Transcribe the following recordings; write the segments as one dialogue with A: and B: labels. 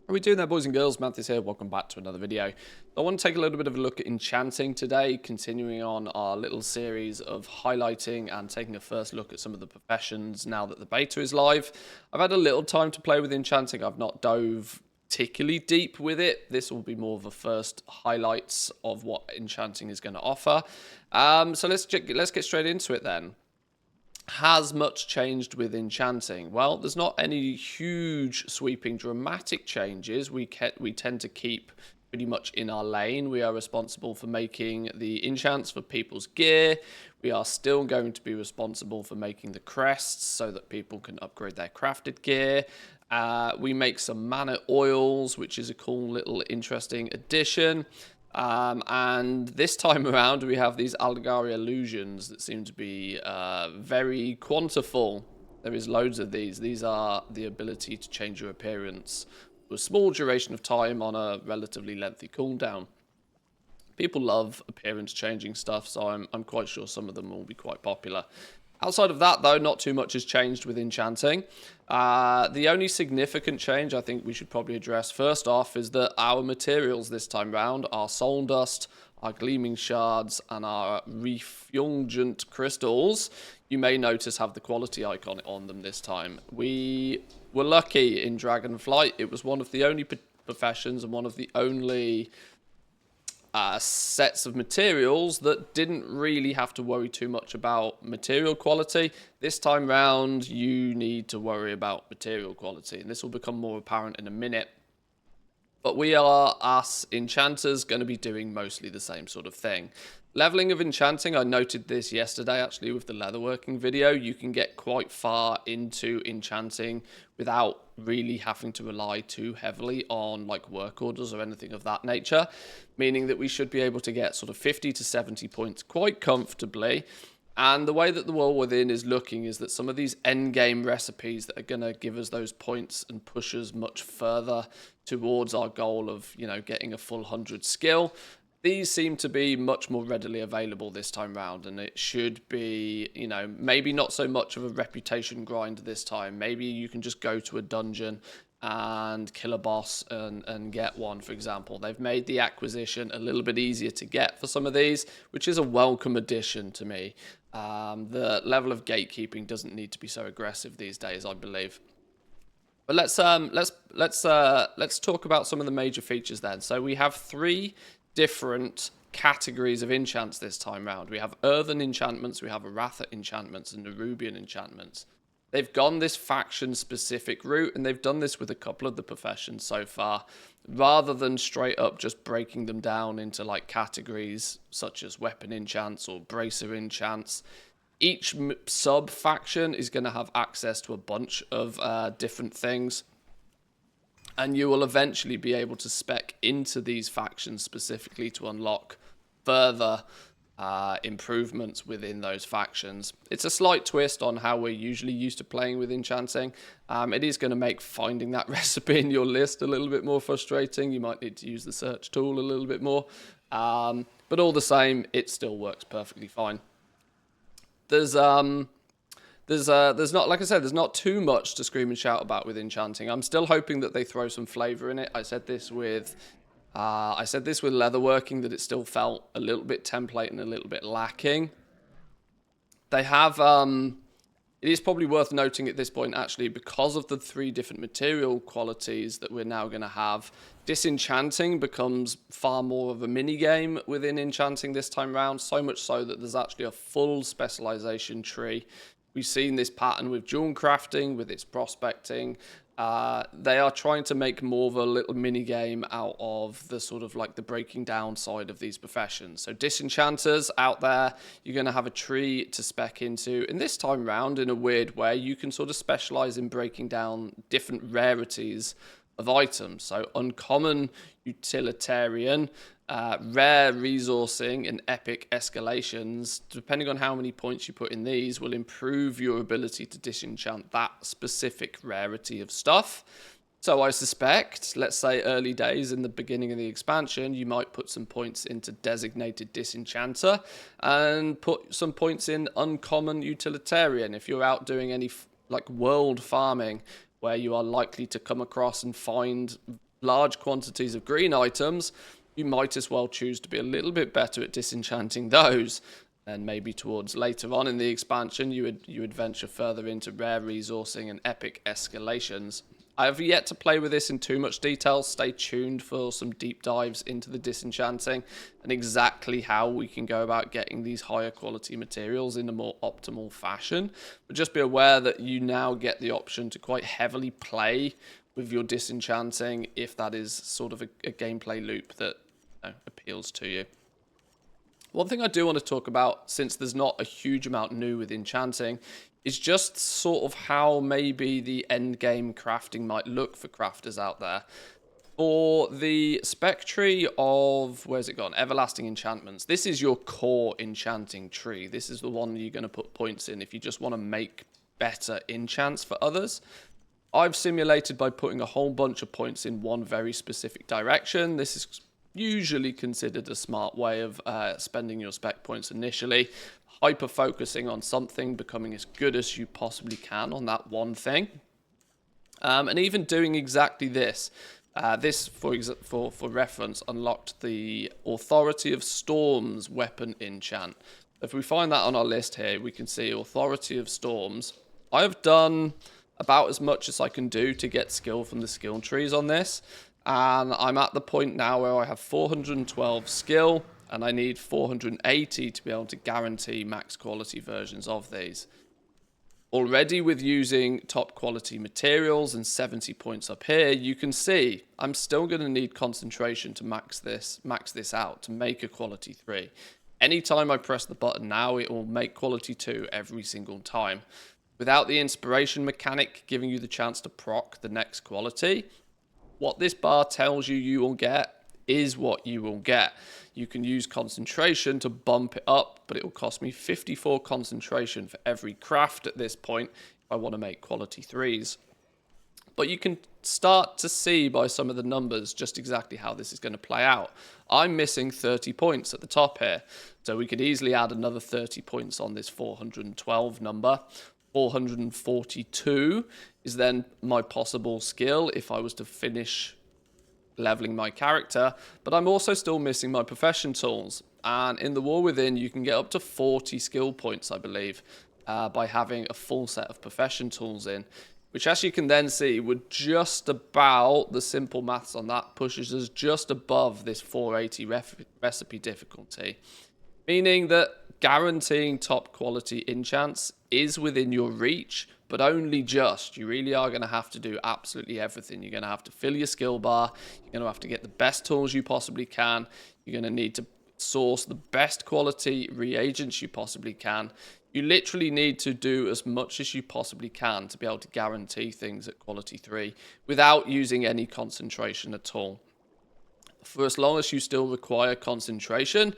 A: How are we doing there, boys and girls? Manthieus here. Welcome back to another video. I want to take a little bit of a look at enchanting today, continuing on our little series of highlighting and taking a first look at some of the professions now that the beta is live. I've had a little time to play with enchanting. I've not dove particularly deep with it. This will be more of a first highlights of what enchanting is going to offer. So let's get straight into it then. Has much changed with enchanting? Well, there's not any huge sweeping dramatic changes. We tend to keep pretty much in our lane. We are responsible for making the enchants for people's gear. We are still going to be responsible for making the crests so that people can upgrade their crafted gear. We make some mana oils, which is a cool little interesting addition. And this time around, we have these Algari illusions that seem to be very quantifiable. There is loads of these. These are the ability to change your appearance for a small duration of time on a relatively lengthy cooldown. People love appearance changing stuff, so I'm quite sure some of them will be quite popular. Outside of that, though, not too much has changed with enchanting. The only significant change I think we should probably address first off is that our materials this time round, our soul dust, our gleaming shards, and our refulgent crystals, you may notice have the quality icon on them this time. We were lucky in Dragonflight. It was one of the only professions and one of the only sets of materials that didn't really have to worry too much about material quality. This time round, you need to worry about material quality, and this will become more apparent in a minute. But we are, us enchanters, going to be doing mostly the same sort of thing. Leveling of enchanting, I noted this yesterday actually with the leatherworking video. You can get quite far into enchanting without really having to rely too heavily on like work orders or anything of that nature, meaning that we should be able to get sort of 50 to 70 points quite comfortably. And the way that the world within is looking is that some of these end game recipes that are going to give us those points and push us much further towards our goal of, you know, getting a full 100 skill, these seem to be much more readily available this time round, and it should be, you know, maybe not so much of a reputation grind this time. Maybe you can just go to a dungeon and kill a boss and get one, for example. They've made the acquisition a little bit easier to get for some of these, which is a welcome addition to me. The level of gatekeeping doesn't need to be so aggressive these days, I believe. But let's talk about some of the major features then. So we have three different categories of enchants this time round. We have earthen enchantments, we have Aratha enchantments, and Nerubian enchantments. They've gone this faction-specific route, and they've done this with a couple of the professions so far, rather than straight up just breaking them down into like categories such as weapon enchants or bracer enchants. Each sub-faction is going to have access to a bunch of different things, and you will eventually be able to spec into these factions specifically to unlock further improvements within those factions. It's a slight twist on how we're usually used to playing with enchanting. It is going to make finding that recipe in your list a little bit more frustrating. You might need to use the search tool a little bit more. But all the same, it still works perfectly fine. There's not, like I said, there's not too much to scream and shout about with enchanting. I'm still hoping that they throw some flavor in it. I said this with leatherworking, that it still felt a little bit template and a little bit lacking. They have, it is probably worth noting at this point, actually, because of the three different material qualities that we're now going to have, Disenchanting becomes far more of a mini game within enchanting this time round, so much so that there's actually a full specialization tree. We've seen this pattern with jewel crafting, with its prospecting. They are trying to make more of a little mini game out of the sort of like the breaking down side of these professions. So disenchanters out there, you're going to have a tree to spec into. And this time round, in a weird way, you can sort of specialize in breaking down different rarities of items. So uncommon, utilitarian, rare resourcing, and epic escalations, depending on how many points you put in these, will improve your ability to disenchant that specific rarity of stuff. So I suspect, let's say early days in the beginning of the expansion, you might put some points into designated disenchanter and put some points in uncommon utilitarian if you're out doing any like world farming where you are likely to come across and find large quantities of green items, you might as well choose to be a little bit better at disenchanting those. And maybe towards later on in the expansion, you would venture further into rare resourcing and epic escalations. I have yet to play with this in too much detail. Stay tuned for some deep dives into the disenchanting and exactly how we can go about getting these higher quality materials in a more optimal fashion. But just be aware that you now get the option to quite heavily play with your disenchanting if that is sort of a gameplay loop that appeals to you. One thing I do want to talk about, since there's not a huge amount new with enchanting, is just sort of how maybe the end game crafting might look for crafters out there. For the spectre of, where's it gone? Everlasting enchantments. This is your core enchanting tree. This is the one you're going to put points in if you just want to make better enchants for others. I've simulated by putting a whole bunch of points in one very specific direction. This is usually considered a smart way of spending your spec points initially, hyper focusing on something, becoming as good as you possibly can on that one thing, and even doing exactly this. This, for reference, unlocked the Authority of Storms weapon enchant. If we find that on our list here, we can see Authority of Storms. I have done about as much as I can do to get skill from the skill trees on this. And I'm at the point now where I have 412 skill and I need 480 to be able to guarantee max quality versions of these. Already with using top quality materials and 70 points up here, you can see I'm still going to need concentration to max this out to make a quality 3. Anytime I press the button now, it will make quality 2 every single time. Without the inspiration mechanic giving you the chance to proc the next quality, what this bar tells you you will get is what you will get. You can use concentration to bump it up, but it will cost me 54 concentration for every craft at this point if I want to make quality 3s. But you can start to see by some of the numbers just exactly how this is going to play out. I'm missing 30 points at the top here, so we could easily add another 30 points on this 412 number. 442 is then my possible skill if I was to finish leveling my character, but I'm also still missing my profession tools. And in the War Within, you can get up to 40 skill points, I believe, by having a full set of profession tools in, which, as you can then see, would just about, the simple maths on that pushes us just above this 480 recipe difficulty, meaning that guaranteeing top quality enchants is within your reach, but only just. You really are going to have to do absolutely everything. You're going to have to fill your skill bar. You're going to have to get the best tools you possibly can. You're going to need to source the best quality reagents you possibly can. You literally need to do as much as you possibly can to be able to guarantee things at quality 3 without using any concentration at all. For as long as you still require concentration,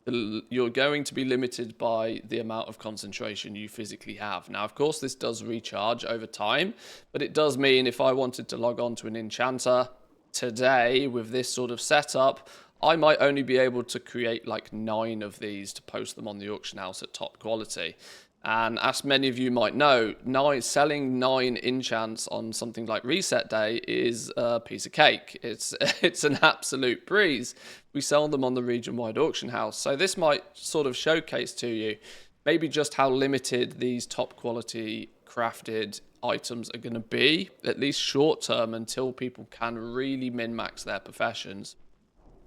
A: you're going to be limited by the amount of concentration you physically have. Now, of course, this does recharge over time, but it does mean if I wanted to log on to an enchanter today with this sort of setup, I might only be able to create like 9 of these to post them on the auction house at top quality. And as many of you might know, selling 9 enchants on something like reset day is a piece of cake. It's an absolute breeze. We sell them on the region-wide auction house. So this might sort of showcase to you maybe just how limited these top quality crafted items are going to be, at least short term, until people can really min-max their professions.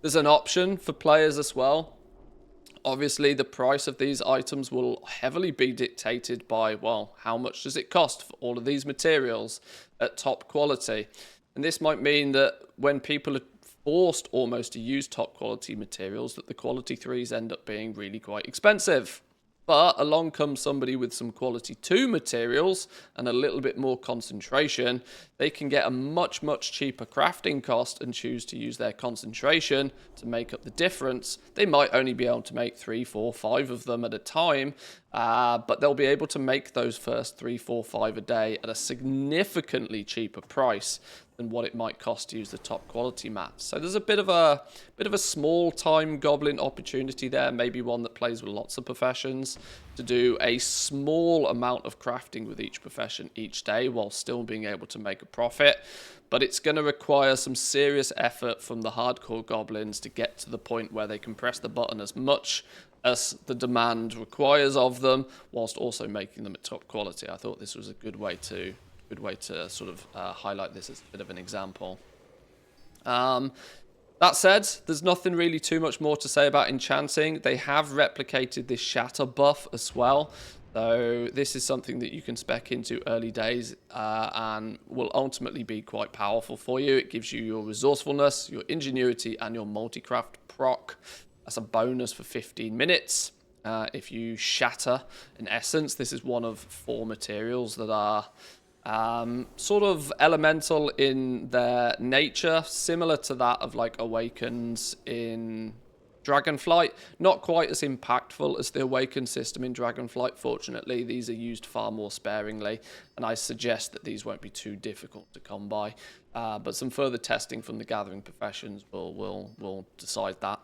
A: There's an option for players as well. Obviously, the price of these items will heavily be dictated by, well, how much does it cost for all of these materials at top quality? And this might mean that when people are forced almost to use top quality materials, that the quality 3s end up being really quite expensive. But along comes somebody with some quality 2 materials and a little bit more concentration. They can get a much, much cheaper crafting cost and choose to use their concentration to make up the difference. They might only be able to make 3, 4, 5 of them at a time, but they'll be able to make those first 3, 4, 5 a day at a significantly cheaper price than what it might cost to use the top quality mats. So there's a bit of a small time goblin opportunity there, maybe one that plays with lots of professions, to do a small amount of crafting with each profession each day while still being able to make a profit. but it's going to require some serious effort from the hardcore goblins to get to the point where they can press the button as much as the demand requires of them, whilst also making them at top quality. I thought this was a good way to sort of highlight this as a bit of an example. That said, there's nothing really too much more to say about Enchanting. They have replicated this shatter buff as well. So this is something that you can spec into early days and will ultimately be quite powerful for you. It gives you your resourcefulness, your ingenuity, and your multicraft proc as a bonus for 15 minutes. If you shatter an essence, this is one of 4 materials that are sort of elemental in their nature, similar to that of like Awakens in Dragonflight. Not quite as impactful as the Awaken system in Dragonflight. Fortunately, these are used far more sparingly, and I suggest that these won't be too difficult to come by. But some further testing from the Gathering Professions will decide that.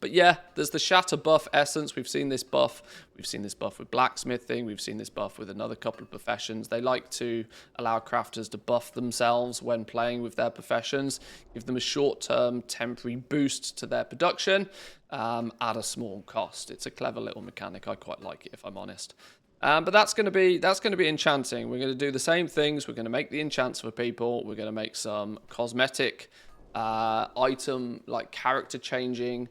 A: But yeah, there's the Shatter buff essence. We've seen this buff. We've seen this buff with blacksmithing. We've seen this buff with another couple of professions. They like to allow crafters to buff themselves when playing with their professions, give them a short-term temporary boost to their production at a small cost. It's a clever little mechanic. I quite like it, if I'm honest. But that's going to be Enchanting. We're going to do the same things. We're going to make the enchants for people. We're going to make some cosmetic item, like character changing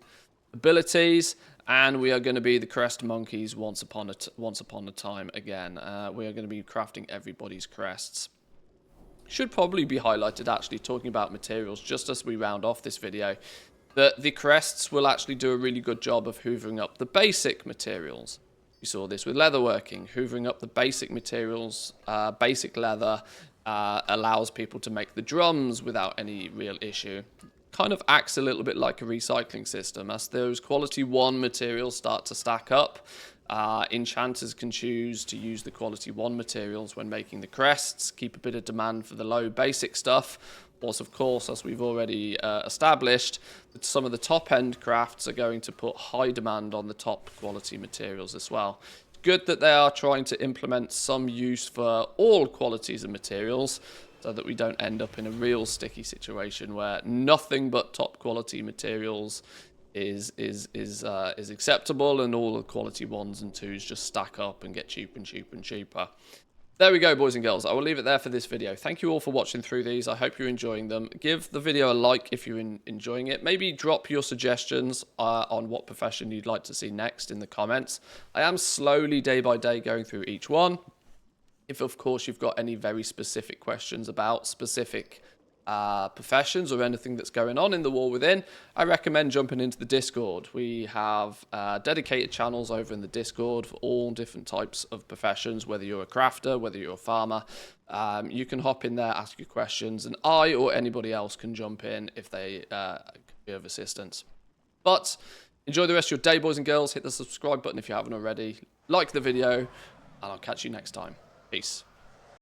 A: abilities, and we are going to be the crest monkeys once upon a time again. We are going to be crafting everybody's crests. Should probably be highlighted, actually, talking about materials, just as we round off this video, that the crests will actually do a really good job of hoovering up the basic materials. We saw this with leatherworking. Hoovering up the basic materials, basic leather, allows people to make the drums without any real issue. Kind of acts a little bit like a recycling system. As those quality 1 materials start to stack up, enchanters can choose to use the quality 1 materials when making the crests, keep a bit of demand for the low basic stuff. Plus, of course, as we've already established, that some of the top end crafts are going to put high demand on the top quality materials as well. Good that they are trying to implement some use for all qualities of materials, so that we don't end up in a real sticky situation where nothing but top quality materials is acceptable, and all the quality 1s and 2s just stack up and get cheaper and cheaper and cheaper. There we go, boys and girls. I will leave it there for this video. Thank you all for watching through these. I hope you're enjoying them. Give the video a like if you're enjoying it. Maybe drop your suggestions on what profession you'd like to see next in the comments. I am slowly, day by day, going through each one. If, of course, you've got any very specific questions about specific professions or anything that's going on in the War Within, I recommend jumping into the Discord. We have dedicated channels over in the Discord for all different types of professions, whether you're a crafter, whether you're a farmer. You can hop in there, ask your questions, and I or anybody else can jump in if they can be of assistance. But enjoy the rest of your day, boys and girls. Hit the subscribe button if you haven't already. Like the video, and I'll catch you next time. Peace.